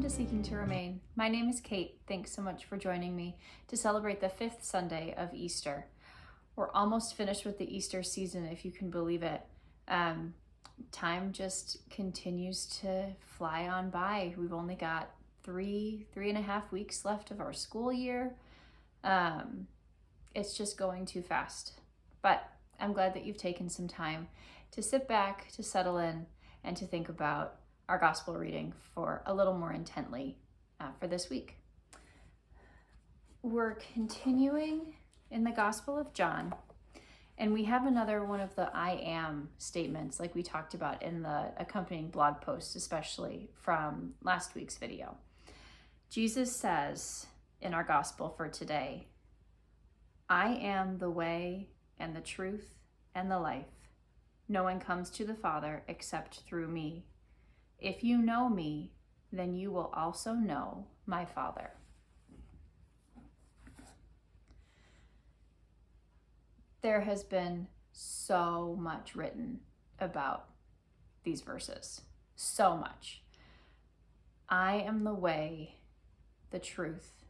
to Seeking to Remain. My name is Kate. Thanks so much for joining me to celebrate the fifth Sunday of Easter. We're almost finished with the Easter season, if you can believe it. Time just continues to fly on by. We've only got three and a half weeks left of our school year. It's just going too fast. But I'm glad that you've taken some time to sit back, to settle in, and to think about our gospel reading for a little more intently for this week. We're continuing in the Gospel of John, and we have another one of the I am statements like we talked about in the accompanying blog post, especially from last week's video. Jesus says in our gospel for today, I am the way and the truth and the life. No one comes to the Father except through me. If you know me, then you will also know my Father. There has been so much written about these verses. So much. I am the way, the truth,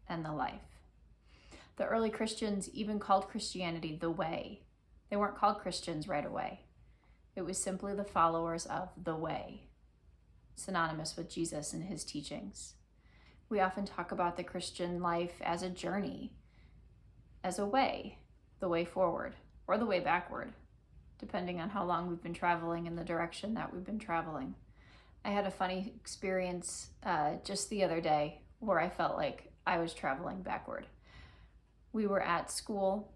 and the life. The early Christians even called Christianity the way. They weren't called Christians right away. It was simply the followers of the way, synonymous with Jesus and his teachings. We often talk about the Christian life as a journey, as a way, the way forward or the way backward, depending on how long we've been traveling in the direction that we've been traveling. I had a funny experience just the other day where I felt like I was traveling backward. We were at school.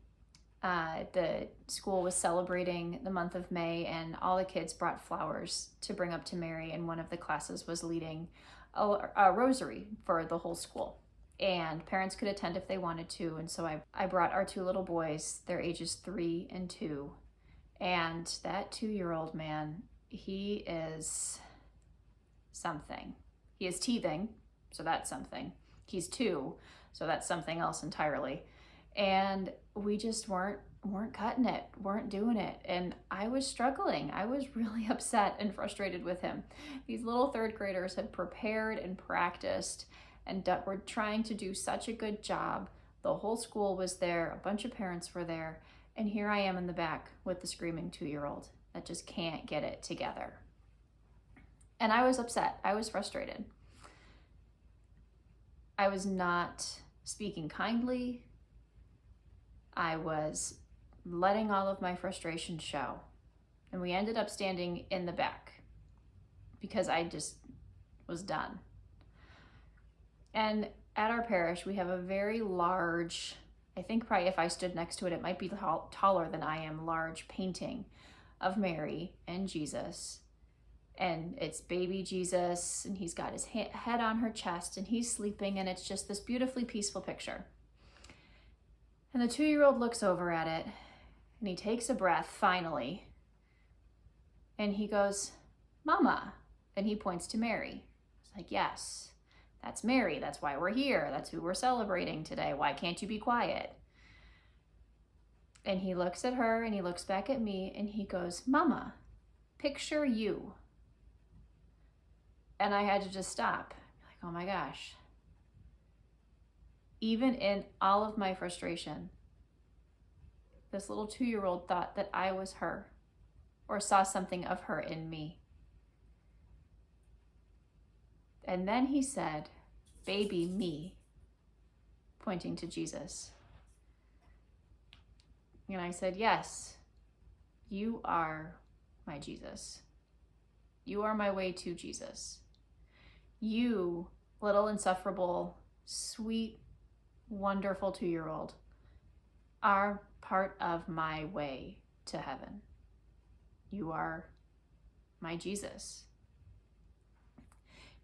The school was celebrating the month of May, and all the kids brought flowers to bring up to Mary, and one of the classes was leading a rosary for the whole school. And parents could attend if they wanted to, and so I brought our two little boys. They're ages 3 and 2, and that 2-year-old man, he is something. He is teething, so that's something. He's 2, so that's something else entirely. And we just weren't cutting it, weren't doing it. And I was struggling. I was really upset and frustrated with him. These little 3rd graders had prepared and practiced and were trying to do such a good job. The whole school was there. A bunch of parents were there. And here I am in the back with the screaming 2-year-old that just can't get it together. And I was upset. I was frustrated. I was not speaking kindly. I was letting all of my frustration show. And we ended up standing in the back because I just was done. And at our parish, we have a very large, I think probably if I stood next to it, it might be taller than I am, large painting of Mary and Jesus. And it's baby Jesus, and he's got his head on her chest, and he's sleeping, and it's just this beautifully peaceful picture. And the 2-year-old looks over at it, and he takes a breath, finally, and he goes, Mama, and he points to Mary. It's like, yes, that's Mary. That's why we're here. That's who we're celebrating today. Why can't you be quiet? And he looks at her, and he looks back at me, and he goes, Mama, picture you. And I had to just stop. Like, oh my gosh. Even in all of my frustration, this little 2-year-old thought that I was her or saw something of her in me. And then he said, baby me, pointing to Jesus. And I said, yes, you are my Jesus. You are my way to Jesus. You, little insufferable, sweet, wonderful 2-year-old, are part of my way to heaven. You are my Jesus.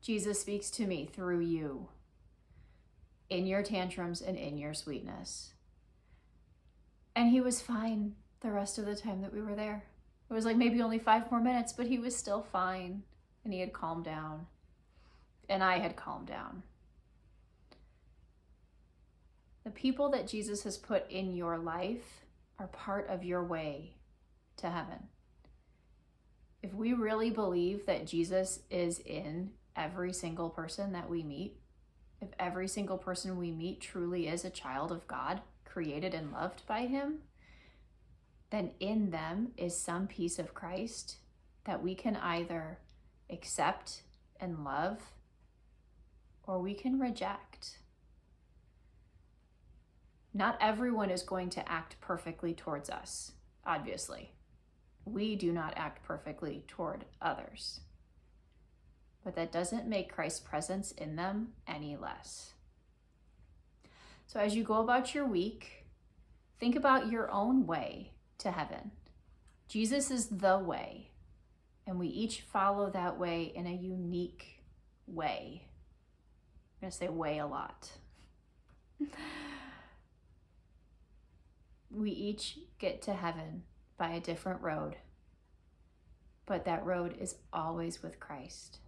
Jesus speaks to me through you, in your tantrums and in your sweetness. And he was fine the rest of the time that we were there. It was like maybe only 5 more minutes, but he was still fine, and he had calmed down, and I had calmed down. The people that Jesus has put in your life are part of your way to heaven. If we really believe that Jesus is in every single person that we meet, if every single person we meet truly is a child of God, created and loved by him, then in them is some piece of Christ that we can either accept and love, or we can reject. Not everyone is going to act perfectly towards us, obviously. We do not act perfectly toward others. But that doesn't make Christ's presence in them any less. So as you go about your week, think about your own way to heaven. Jesus is the way, and we each follow that way in a unique way. I'm going to say way a lot. We each get to heaven by a different road, but that road is always with Christ.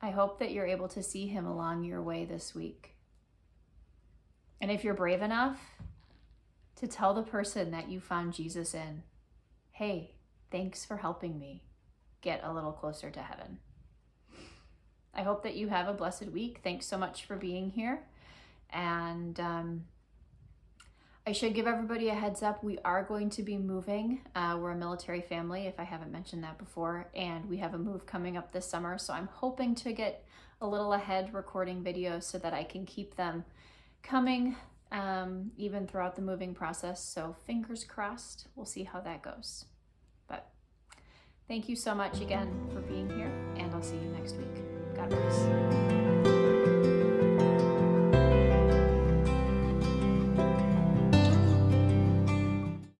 I hope that you're able to see him along your way this week. And if you're brave enough to tell the person that you found Jesus in, hey, thanks for helping me get a little closer to heaven. I hope that you have a blessed week. Thanks so much for being here. And I should give everybody a heads up. We are going to be moving. We're a military family, if I haven't mentioned that before, and we have a move coming up this summer. So I'm hoping to get a little ahead recording videos so that I can keep them coming even throughout the moving process. So fingers crossed, we'll see how that goes. But thank you so much again for being here, and I'll see you next week. God bless.